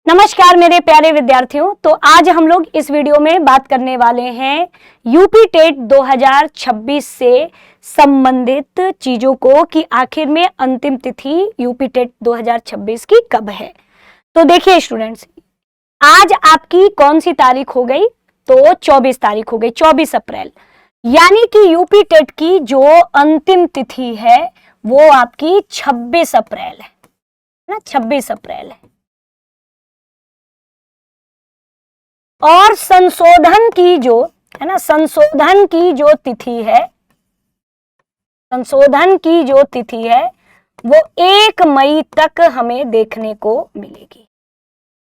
नमस्कार मेरे प्यारे विद्यार्थियों। तो आज हम लोग इस वीडियो में बात करने वाले हैं यूपी टेट 2026 से संबंधित चीजों को कि आखिर में अंतिम तिथि यूपी टेट 2026 की कब है। तो देखिए स्टूडेंट्स, आज आपकी कौन सी तारीख हो गई? तो 24 तारीख हो गई, 24 अप्रैल। यानी कि यूपी टेट की जो अंतिम तिथि है वो आपकी 26 अप्रैल है ना, 26 अप्रैल है। और संशोधन की जो है ना, संशोधन की जो तिथि है, संशोधन की जो तिथि है वो 1 मई तक हमें देखने को मिलेगी।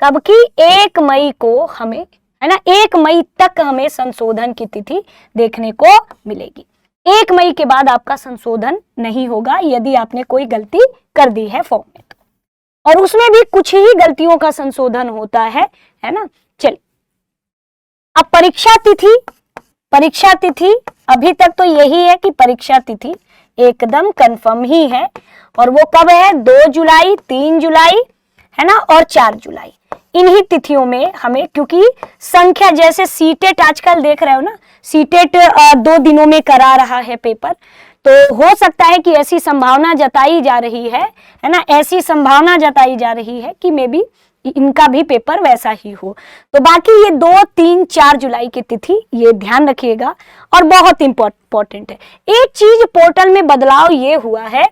कब की? 1 मई को हमें, है ना, 1 मई तक हमें संशोधन की तिथि देखने को मिलेगी। 1 मई के बाद आपका संशोधन नहीं होगा यदि आपने कोई गलती कर दी है फॉर्म में तो, और उसमें भी कुछ ही गलतियों का संशोधन होता है ना। चलिए, अब परीक्षा तिथि अभी तक तो यही है कि परीक्षा तिथि एकदम कंफर्म ही है, और वो कब है? 2 जुलाई, 3 जुलाई, है ना, और 4 जुलाई। इन्हीं तिथियों में हमें, क्योंकि संख्या जैसे सीटेट आजकल देख रहे हो ना, सीटेट 2 दिनों में करा रहा है पेपर, तो हो सकता है कि ऐसी संभावना जताई जा रही है ना, ऐसी संभावना जताई जा रही है कि मे बी इनका भी पेपर वैसा ही हो। तो बाकी ये 2, 3, 4 जुलाई की तिथि ये ध्यान रखिएगा, और बहुत इंपॉर्टेंट है। एक चीज पोर्टल में बदलाव ये हुआ है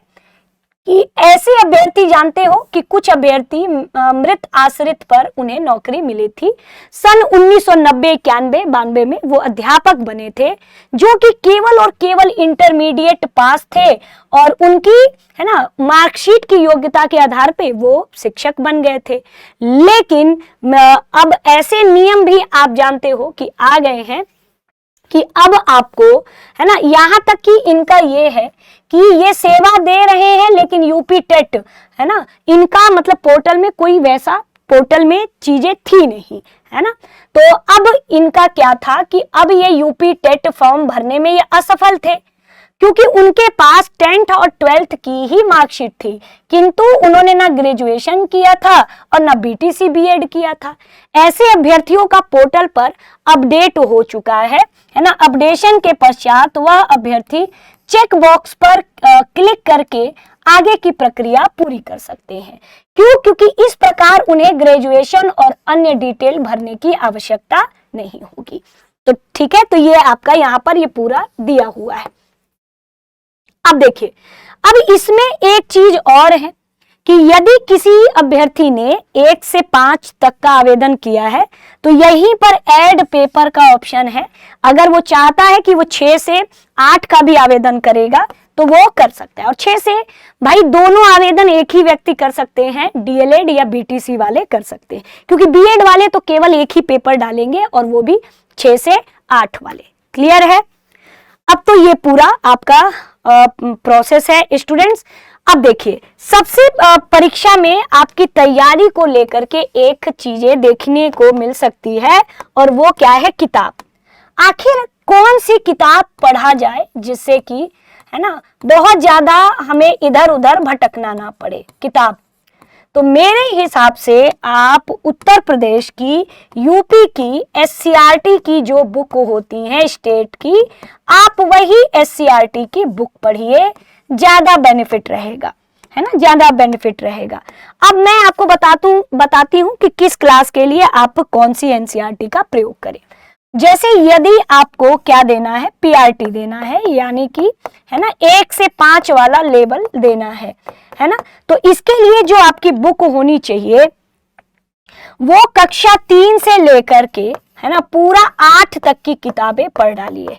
कि ऐसे अभ्यर्थी, जानते हो कि कुछ अभ्यर्थी मृत आश्रित पर उन्हें नौकरी मिली थी। सन 1990, 91, 92 में वो अध्यापक बने थे जो कि केवल और केवल इंटरमीडिएट पास थे, और उनकी, है ना, मार्कशीट की योग्यता के आधार पे वो शिक्षक बन गए थे। लेकिन अब ऐसे नियम भी आप जानते हो कि आ गए हैं कि अब आपको, है ना, यहां तक कि इनका ये है कि ये सेवा दे रहे हैं, लेकिन यूपी टेट, है ना, इनका मतलब पोर्टल में कोई वैसा पोर्टल में चीजें थी नहीं, है ना। तो अब इनका क्या था कि अब ये यूपी टेट फॉर्म भरने में ये असफल थे, क्योंकि उनके पास 10th और 12th की ही मार्कशीट थी, किंतु उन्होंने ना ग्रेजुएशन किया था और ना बीटीसी बीएड किया था। ऐसे अभ्यर्थियों का पोर्टल पर अपडेट हो चुका है ना। अपडेशन के पश्चात वह अभ्यर्थी चेक बॉक्स पर क्लिक करके आगे की प्रक्रिया पूरी कर सकते हैं। क्यों? क्योंकि इस प्रकार उन्हें ग्रेजुएशन और अन्य डिटेल भरने की आवश्यकता नहीं होगी। तो ठीक है, तो ये आपका यहाँ पर ये पूरा दिया हुआ है। अब देखिए, अब इसमें एक चीज और है कि यदि किसी अभ्यर्थी ने 1 से 5 तक का आवेदन किया है तो यहीं पर ऐड पेपर का ऑप्शन है। अगर वो चाहता है कि वो 6 से 8 का भी आवेदन करेगा तो वो कर सकता है, और 6 से, भाई दोनों आवेदन एक ही व्यक्ति कर सकते हैं, डीएलएड या बीटीसी वाले कर सकते हैं, क्योंकि बीएड वाले तो केवल एक ही पेपर डालेंगे और वो भी 6 से 8 वाले। क्लियर है? अब तो ये पूरा आपका प्रोसेस है स्टूडेंट्स। अब देखिए, सबसे परीक्षा में आपकी तैयारी को लेकर के एक चीजें देखने को मिल सकती है, और वो क्या है? किताब। आखिर कौन सी किताब पढ़ा जाए जिससे कि, है ना, बहुत ज्यादा हमें इधर उधर भटकना ना पड़े। किताब तो मेरे हिसाब से आप उत्तर प्रदेश की, यूपी की एससीईआरटी की जो बुक होती हैं स्टेट की, आप वही एससीईआरटी की बुक पढ़िए, ज्यादा बेनिफिट रहेगा, है ना, ज्यादा बेनिफिट रहेगा। अब मैं आपको बताती हूँ कि किस क्लास के लिए आप कौन सी एनसीईआरटी का प्रयोग करें। जैसे यदि आपको क्या देना है? पीआरटी देना है, यानी कि, है ना, 1 से 5 वाला लेवल देना है ना। तो इसके लिए जो आपकी बुक होनी चाहिए वो कक्षा 3 से लेकर के, है ना, पूरा 8 तक की किताबें पढ़ डालिए,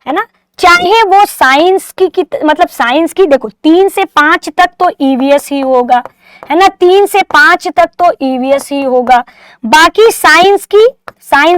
है ना। चाहे वो साइंस की मतलब साइंस की, देखो 3 से 5 तक तो ईवीएस ही होगा, है ना, 3 से 5 तक तो ईवीएस ही होगा। बाकी साइंस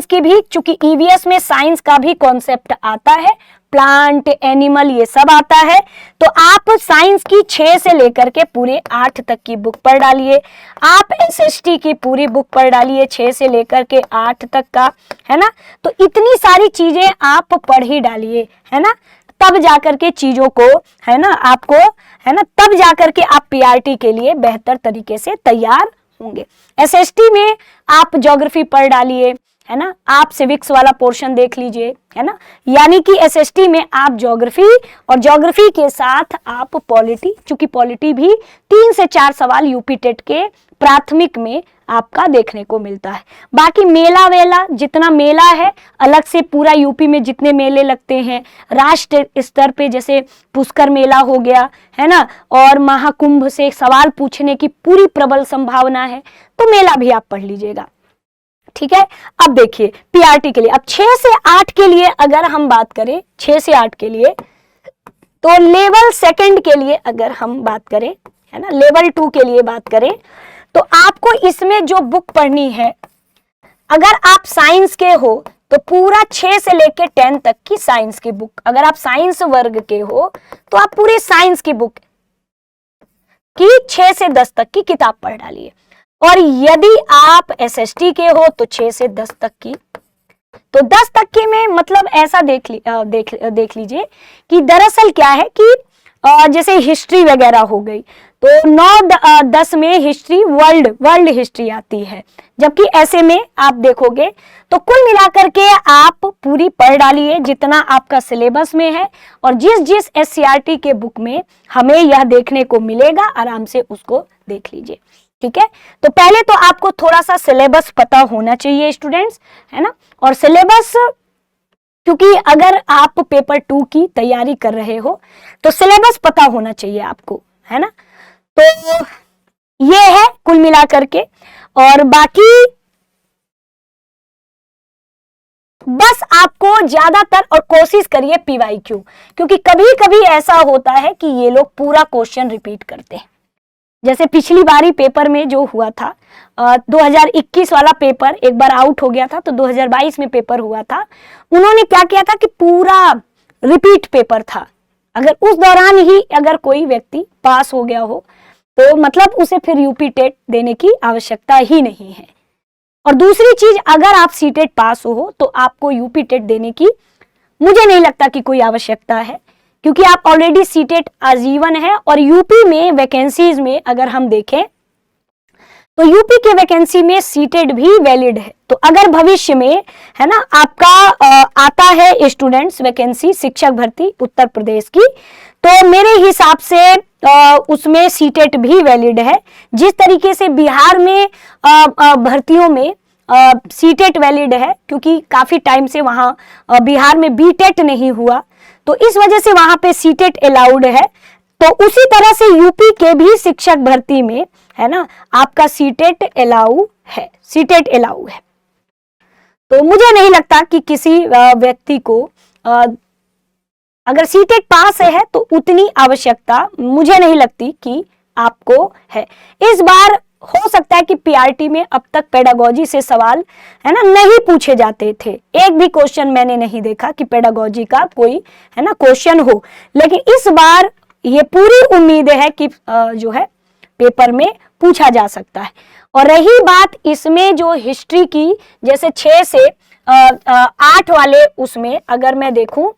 की भी, चूंकि ईवीएस में साइंस का भी कॉन्सेप्ट आता है, प्लांट, एनिमल, ये सब आता है, तो आप साइंस की 6 से लेकर के पूरे 8 तक की बुक पढ़ डालिए। आप एसएसटी की पूरी बुक पढ़ डालिए 6 से लेकर के 8 तक का, है ना। तो इतनी सारी चीजें आप पढ़ ही डालिए, है ना, तब जाकर के चीजों को, है ना, आपको, है ना, तब जाकर के आप पीआरटी के लिए बेहतर तरीके से तैयार होंगे। एसएसटी में आप ज्योग्राफी पढ़ डालिए, है ना, आप सिविक्स वाला पोर्शन देख लीजिए, है ना, यानी कि एसएसटी में आप ज्योग्राफी और ज्योग्राफी के साथ आप पॉलिटी, चूंकि पॉलिटी भी 3 से 4 सवाल यूपी टेट के प्राथमिक में आपका देखने को मिलता है। बाकी मेला वेला, जितना मेला है अलग से पूरा यूपी में जितने मेले लगते हैं राष्ट्र स्तर पे, जैसे पुष्कर मेला हो गया, है ना, और महाकुंभ से सवाल पूछने की पूरी प्रबल संभावना है, तो मेला भी आप पढ़ लीजिएगा। ठीक है, अब देखिए पीआरटी के लिए, अब 6 से 8 के लिए अगर हम बात करें, 6 से 8 के लिए, तो लेवल सेकंड के लिए अगर हम बात करें, है ना, लेवल 2 के लिए बात करें, तो आपको इसमें जो बुक पढ़नी है, अगर आप साइंस के हो तो पूरा 6 से लेके 10 तक की साइंस की बुक, अगर आप साइंस वर्ग के हो तो आप पूरे साइंस की बुक की 6 से 10 तक की किताब पढ़ डालिए, और यदि आप एसएसटी के हो तो 6 से 10 तक की, तो 10 तक के में मतलब ऐसा देख लीजिए कि दरअसल क्या है कि जैसे हिस्ट्री वगैरह हो गई, तो 9-10 में हिस्ट्री वर्ल्ड हिस्ट्री आती है, जबकि ऐसे में आप देखोगे तो कुल मिलाकर के आप पूरी पढ़ डालिए जितना आपका सिलेबस में है, और जिस एससीईआरटी के बुक में हमें यह देखने को मिलेगा आराम से उसको देख लीजिए। ठीक है, तो पहले तो आपको थोड़ा सा सिलेबस पता होना चाहिए स्टूडेंट्स, है ना, और सिलेबस, क्योंकि अगर आप पेपर 2 की तैयारी कर रहे हो तो सिलेबस पता होना चाहिए आपको, है ना, तो ये है कुल मिलाकर के। और बाकी बस आपको ज्यादातर, और कोशिश करिए पीवाईक्यू, क्योंकि कभी कभी ऐसा होता है कि ये लोग पूरा क्वेश्चन रिपीट करते हैं, जैसे पिछली बारी पेपर में जो हुआ था, 2021 वाला पेपर एक बार आउट हो गया था, तो 2022 में पेपर हुआ था, उन्होंने क्या किया था कि पूरा रिपीट पेपर था। अगर उस दौरान ही अगर कोई व्यक्ति पास हो गया हो तो मतलब उसे फिर यूपी टेट देने की आवश्यकता ही नहीं है। और दूसरी चीज, अगर आप सीटेट पास हो तो आपको यूपी टेट देने की मुझे नहीं लगता कि कोई आवश्यकता है, क्योंकि आप ऑलरेडी सीटेट आजीवन है, और यूपी में वैकेंसीज में अगर हम देखें तो यूपी के वैकेंसी में सीटेट भी वैलिड है। तो अगर भविष्य में, है ना, आपका आता है स्टूडेंट्स वैकेंसी शिक्षक भर्ती उत्तर प्रदेश की, तो मेरे हिसाब से उसमें सीटेट भी वैलिड है। जिस तरीके से बिहार में भर्तियों में सीटेट वैलिड है, क्योंकि काफी टाइम से वहां बिहार में बीटेट नहीं हुआ, तो इस वजह से वहां पे सीटेट अलाउड है, तो उसी तरह से यूपी के भी शिक्षक भर्ती में, है ना, आपका सीटेट अलाउ है, सीटेट अलाउ है। तो मुझे नहीं लगता कि किसी व्यक्ति को अगर सीटेट पास है तो उतनी आवश्यकता मुझे नहीं लगती कि आपको है। इस बार हो सकता है कि पीआरटी में अब तक पेडागोजी से सवाल, है ना, नहीं पूछे जाते थे, एक भी क्वेश्चन मैंने नहीं देखा कि पेडागोजी का कोई, है ना, क्वेश्चन हो, लेकिन इस बार ये पूरी उम्मीद है कि जो है पेपर में पूछा जा सकता है। और रही बात इसमें जो हिस्ट्री की, जैसे 6 से 8 वाले उसमें अगर मैं देखूं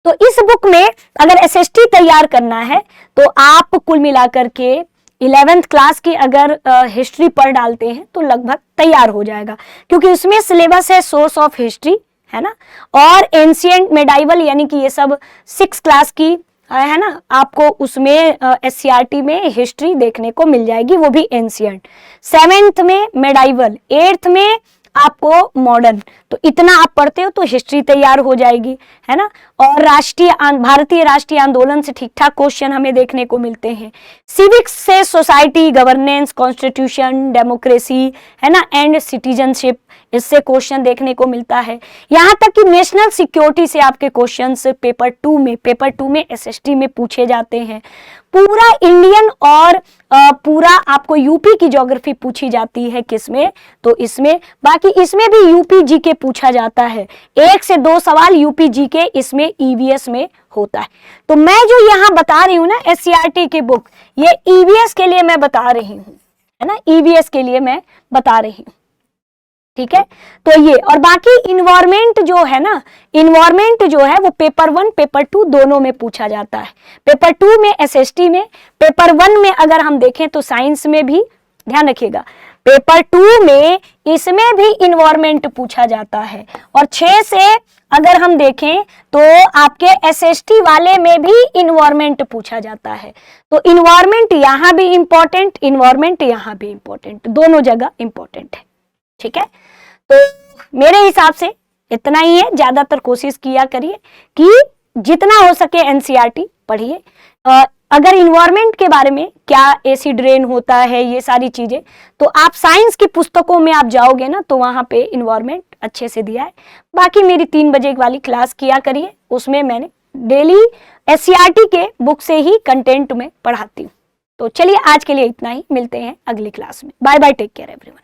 तो इस बुक में अगर एसएसटी तैयार करना है तो आप कुल मिलाकर के 11th क्लास की अगर हिस्ट्री पढ़ डालते हैं तो लगभग तैयार हो जाएगा, क्योंकि इसमें सिलेबस है सोर्स ऑफ हिस्ट्री, है ना, और एंशिएंट मेडाइवल, यानी कि ये सब 6 क्लास की, है ना, आपको उसमें एससीईआरटी में हिस्ट्री देखने को मिल जाएगी, वो भी एंशिएंट। 7th में मेडाइवल, 8th में आपको मॉडर्न, तो इतना आप पढ़ते हो तो हिस्ट्री तैयार हो जाएगी, है ना। और भारतीय राष्ट्रीय आंदोलन से ठीक ठाक क्वेश्चन हमें देखने को मिलते हैं। सिविक्स से सोसाइटी, गवर्नेंस, कॉन्स्टिट्यूशन, डेमोक्रेसी, है ना, एंड सिटीजनशिप, इससे क्वेश्चन देखने को मिलता है। यहाँ तक कि नेशनल सिक्योरिटी से आपके क्वेश्चंस पेपर 2 में एसएसटी में पूछे जाते हैं। पूरा इंडियन और पूरा आपको यूपी की ज्योग्राफी पूछी जाती है किसमें, तो इसमें। बाकी इसमें भी यूपी जीके पूछा जाता है, 1 से 2 सवाल यूपी जीके इसमें ईवीएस में होता है। तो मैं जो यहाँ बता रही हूँ ना एससीईआरटी की बुक, ये ईवीएस के लिए मैं बता रही हूँ, है ना, ईवीएस के लिए मैं बता रही हूँ। ठीक है, तो ये, और बाकी इन्वायरमेंट जो है ना, इन्वायरमेंट जो है वो पेपर 1 पेपर 2 दोनों में पूछा जाता है। पेपर 2 में एसएसटी में, पेपर 1 में अगर हम देखें तो साइंस में भी ध्यान रखिएगा। पेपर 2 में इसमें भी इन्वायरमेंट पूछा जाता है, और 6 से अगर हम देखें तो आपके एसएसटी वाले में भी इन्वायरमेंट पूछा जाता है। तो इन्वायरमेंट यहां भी इंपॉर्टेंट, इन्वायरमेंट यहां भी इंपॉर्टेंट, दोनों जगह इंपॉर्टेंट है। ठीक है, तो मेरे हिसाब से इतना ही है। ज्यादातर कोशिश किया करिए कि जितना हो सके एनसीईआरटी पढ़िए। अगर इन्वायरमेंट के बारे में क्या एसिड रेन होता है, ये सारी चीजें, तो आप साइंस की पुस्तकों में आप जाओगे ना तो वहां पे इन्वायरमेंट अच्छे से दिया है। बाकी मेरी 3 बजे वाली क्लास किया करिए, उसमें मैंने डेली एससीईआरटी के बुक से ही कंटेंट में पढ़ाती हूँ। तो चलिए आज के लिए इतना ही, मिलते हैं अगली क्लास में। Bye bye, take care everyone.